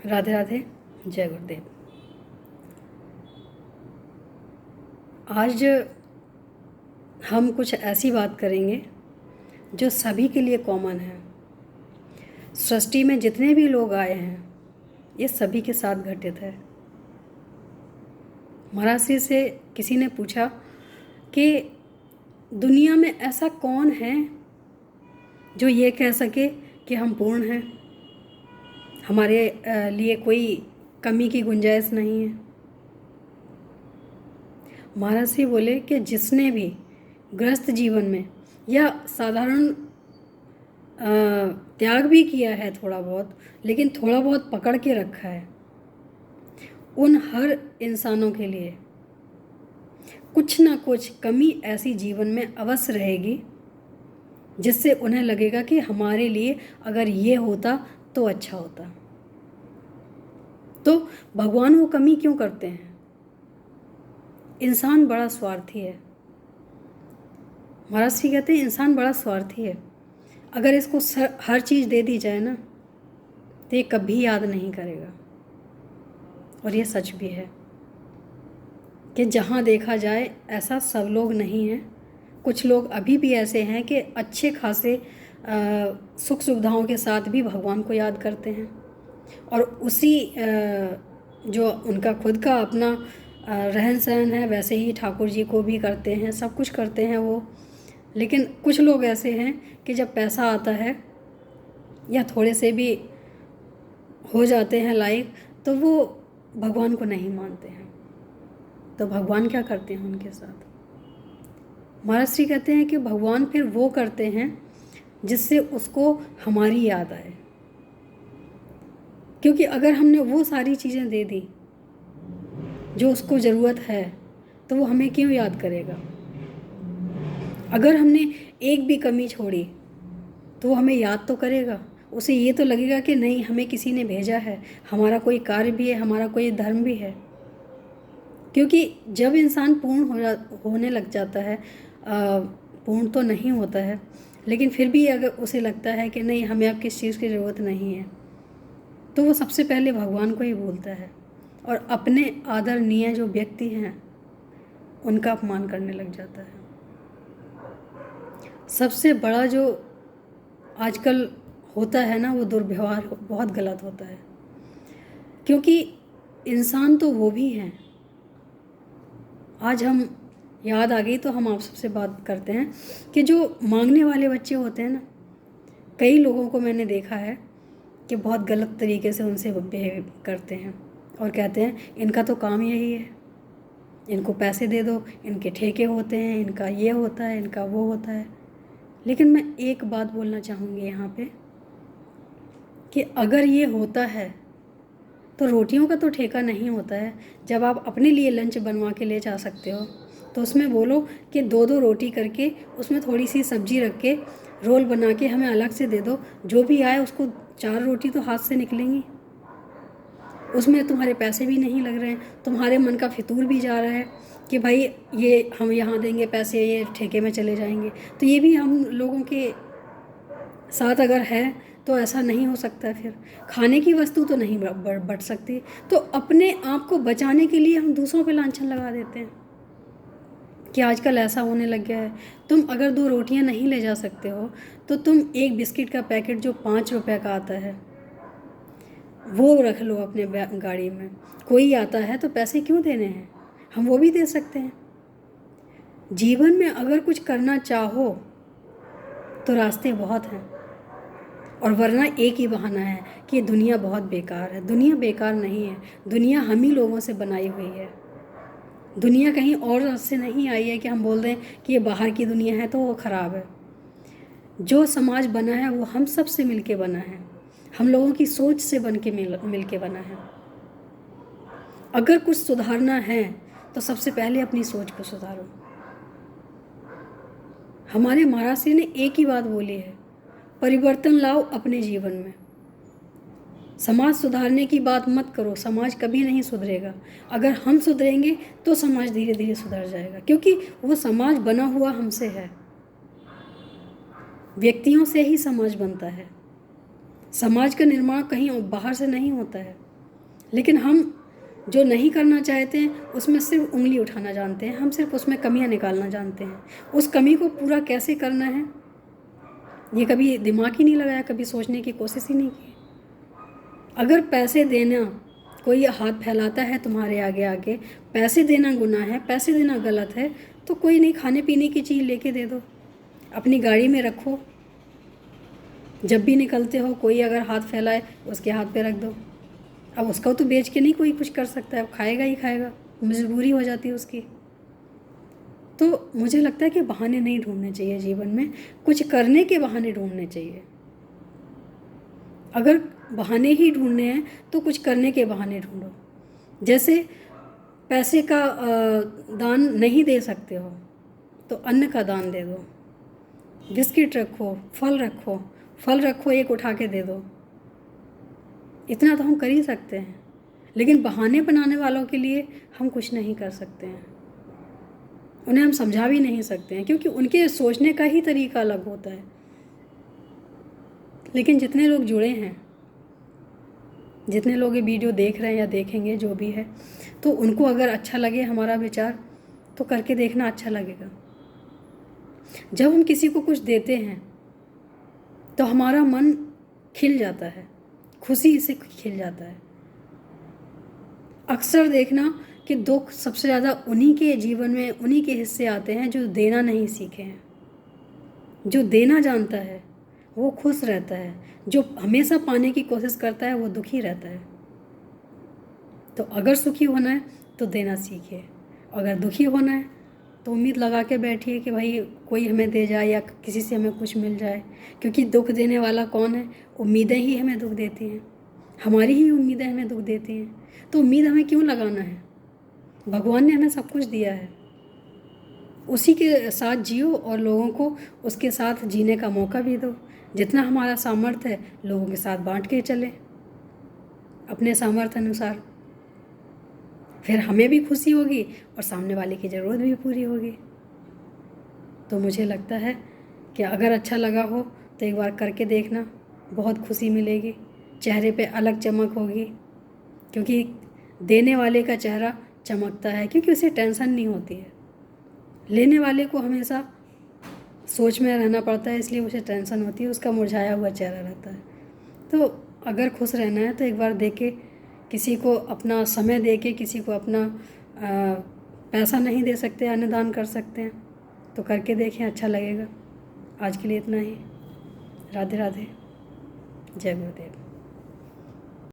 राधे राधे, जय गुरुदेव। आज हम कुछ ऐसी बात करेंगे जो सभी के लिए कॉमन है। सृष्टि में जितने भी लोग आए हैं ये सभी के साथ घटित है। महर्षि से किसी ने पूछा कि दुनिया में ऐसा कौन है जो ये कह सके कि हम पूर्ण हैं, हमारे लिए कोई कमी की गुंजाइश नहीं है। महर्षि बोले कि जिसने भी गृहस्थ जीवन में या साधारण त्याग भी किया है थोड़ा बहुत, लेकिन थोड़ा बहुत पकड़ के रखा है, उन हर इंसानों के लिए कुछ ना कुछ कमी ऐसी जीवन में अवश्य रहेगी जिससे उन्हें लगेगा कि हमारे लिए अगर ये होता तो अच्छा होता। तो भगवान वो कमी क्यों करते हैं? इंसान बड़ा स्वार्थी है। महर्षि कहते हैं इंसान बड़ा स्वार्थी है। अगर इसको हर चीज़ दे दी जाए ना तो ये कभी याद नहीं करेगा। और ये सच भी है कि जहाँ देखा जाए ऐसा सब लोग नहीं हैं। कुछ लोग अभी भी ऐसे हैं कि अच्छे खासे सुख सुविधाओं के साथ भी भगवान को याद करते हैं और उसी जो उनका खुद का अपना रहन सहन है वैसे ही ठाकुर जी को भी करते हैं, सब कुछ करते हैं वो। लेकिन कुछ लोग ऐसे हैं कि जब पैसा आता है या थोड़े से भी हो जाते हैं लाइक, तो वो भगवान को नहीं मानते हैं। तो भगवान क्या करते हैं उनके साथ? महर्षि कहते हैं कि भगवान फिर वो करते हैं जिससे उसको हमारी याद आए। क्योंकि अगर हमने वो सारी चीज़ें दे दी जो उसको ज़रूरत है तो वो हमें क्यों याद करेगा? अगर हमने एक भी कमी छोड़ी तो वो हमें याद तो करेगा। उसे ये तो लगेगा कि नहीं, हमें किसी ने भेजा है, हमारा कोई कार्य भी है, हमारा कोई धर्म भी है। क्योंकि जब इंसान पूर्ण होने लग जाता है, पूर्ण तो नहीं होता है लेकिन फिर भी अगर उसे लगता है कि नहीं, हमें अब किस चीज़ की ज़रूरत नहीं है, तो वो सबसे पहले भगवान को ही भूलता है और अपने आदरणीय जो व्यक्ति हैं उनका अपमान करने लग जाता है। सबसे बड़ा जो आजकल होता है ना, वो दुर्व्यवहार बहुत गलत होता है। क्योंकि इंसान तो वो भी हैं। आज हम याद आ गई तो हम आप सबसे बात करते हैं कि जो मांगने वाले बच्चे होते हैं ना, कई लोगों को मैंने देखा है कि बहुत गलत तरीके से उनसे बिहेव करते हैं और कहते हैं इनका तो काम यही है, इनको पैसे दे दो, इनके ठेके होते हैं, इनका ये होता है, इनका वो होता है। लेकिन मैं एक बात बोलना चाहूँगी यहाँ पे कि अगर ये होता है तो रोटियों का तो ठेका नहीं होता है। जब आप अपने लिए लंच बनवा के ले जा सकते हो तो उसमें बोलो कि 2-2 रोटी करके उसमें थोड़ी सी सब्जी रख के रोल बना के हमें अलग से दे दो। जो भी आए उसको 4 रोटी तो हाथ से निकलेंगी, उसमें तुम्हारे पैसे भी नहीं लग रहे हैं, तुम्हारे मन का फितूर भी जा रहा है कि भाई ये हम यहाँ देंगे पैसे, ये ठेके में चले जाएंगे। तो ये भी हम लोगों के साथ अगर है तो ऐसा नहीं हो सकता। फिर खाने की वस्तु तो नहीं बढ़ सकती, तो अपने आप को बचाने के लिए हम दूसरों पे लांछन लगा देते हैं कि आजकल ऐसा होने लग गया है। तुम अगर 2 रोटियां नहीं ले जा सकते हो तो तुम एक बिस्किट का पैकेट जो 5 रुपए का आता है वो रख लो अपने गाड़ी में। कोई आता है तो पैसे क्यों देने हैं, हम वो भी दे सकते हैं। जीवन में अगर कुछ करना चाहो तो रास्ते बहुत हैं, और वरना एक ही बहाना है कि दुनिया बहुत बेकार है। दुनिया बेकार नहीं है, दुनिया हम ही लोगों से बनाई हुई है। दुनिया कहीं और से नहीं आई है कि हम बोल दें कि ये बाहर की दुनिया है तो वो ख़राब है। जो समाज बना है वो हम सब से मिल के बना है, हम लोगों की सोच से बन के मिल के बना है। अगर कुछ सुधारना है तो सबसे पहले अपनी सोच को सुधारो। हमारे महर्षि ने एक ही बात बोली है, परिवर्तन लाओ अपने जीवन में। समाज सुधारने की बात मत करो, समाज कभी नहीं सुधरेगा। अगर हम सुधरेंगे तो समाज धीरे धीरे सुधर जाएगा, क्योंकि वो समाज बना हुआ हमसे है। व्यक्तियों से ही समाज बनता है। समाज का निर्माण कहीं बाहर से नहीं होता है। लेकिन हम जो नहीं करना चाहते हैं उसमें सिर्फ उंगली उठाना जानते हैं, हम सिर्फ उसमें कमियां निकालना जानते हैं। उस कमी को पूरा कैसे करना है ये कभी दिमाग ही नहीं लगाया, कभी सोचने की कोशिश ही नहीं की। अगर पैसे देना, कोई हाथ फैलाता है तुम्हारे आगे आगे, पैसे देना गुनाह है, पैसे देना गलत है, तो कोई नहीं, खाने पीने की चीज़ लेके दे दो, अपनी गाड़ी में रखो, जब भी निकलते हो कोई अगर हाथ फैलाए उसके हाथ पे रख दो। अब उसका तो बेच के नहीं कोई कुछ कर सकता है, अब खाएगा ही खाएगा, मजबूरी हो जाती है उसकी। तो मुझे लगता है कि बहाने नहीं ढूंढने चाहिए जीवन में, कुछ करने के बहाने ढूंढने चाहिए। अगर बहाने ही ढूंढने हैं तो कुछ करने के बहाने ढूंढो। जैसे पैसे का दान नहीं दे सकते हो तो अन्न का दान दे दो, बिस्किट रखो, फल रखो, एक उठा के दे दो। इतना तो हम कर ही सकते हैं, लेकिन बहाने बनाने वालों के लिए हम कुछ नहीं कर सकते हैं, उन्हें हम समझा भी नहीं सकते हैं, क्योंकि उनके सोचने का ही तरीका अलग होता है। लेकिन जितने लोग जुड़े हैं, जितने लोग ये वीडियो देख रहे हैं या देखेंगे, जो भी है, तो उनको अगर अच्छा लगे हमारा विचार तो करके देखना, अच्छा लगेगा। जब हम किसी को कुछ देते हैं तो हमारा मन खिल जाता है, खुशी से खिल जाता है। अक्सर देखना कि दुख सबसे ज़्यादा उन्हीं के जीवन में, उन्हीं के हिस्से आते हैं जो देना नहीं सीखे हैं। जो देना जानता है वो खुश रहता है, जो हमेशा पाने की कोशिश करता है वो दुखी रहता है। तो अगर सुखी होना है तो देना सीखिए, अगर दुखी होना है तो उम्मीद लगा के बैठिए कि भाई कोई हमें दे जाए या किसी से हमें कुछ मिल जाए, क्योंकि दुख देने वाला कौन है? उम्मीदें ही हमें दुख देती हैं, हमारी ही उम्मीदें हमें दुख देती हैं। तो उम्मीद हमें क्यों लगाना है? भगवान ने हमें सब कुछ दिया है, उसी के साथ जियो और लोगों को उसके साथ जीने का मौका भी दो। जितना हमारा सामर्थ्य है लोगों के साथ बांट के चले अपने सामर्थ्य अनुसार, फिर हमें भी खुशी होगी और सामने वाले की ज़रूरत भी पूरी होगी। तो मुझे लगता है कि अगर अच्छा लगा हो तो एक बार करके देखना, बहुत खुशी मिलेगी, चेहरे पे अलग चमक होगी, क्योंकि देने वाले का चेहरा चमकता है, क्योंकि उसे टेंशन नहीं होती है। लेने वाले को हमेशा सोच में रहना पड़ता है, इसलिए उसे टेंशन होती है, उसका मुरझाया हुआ चेहरा रहता है। तो अगर खुश रहना है तो एक बार दे के, किसी को अपना समय दे के, किसी को अपना पैसा नहीं दे सकते, अन्नदान कर सकते हैं तो करके देखें, अच्छा लगेगा। आज के लिए इतना ही। राधे राधे, जय गुरुदेव।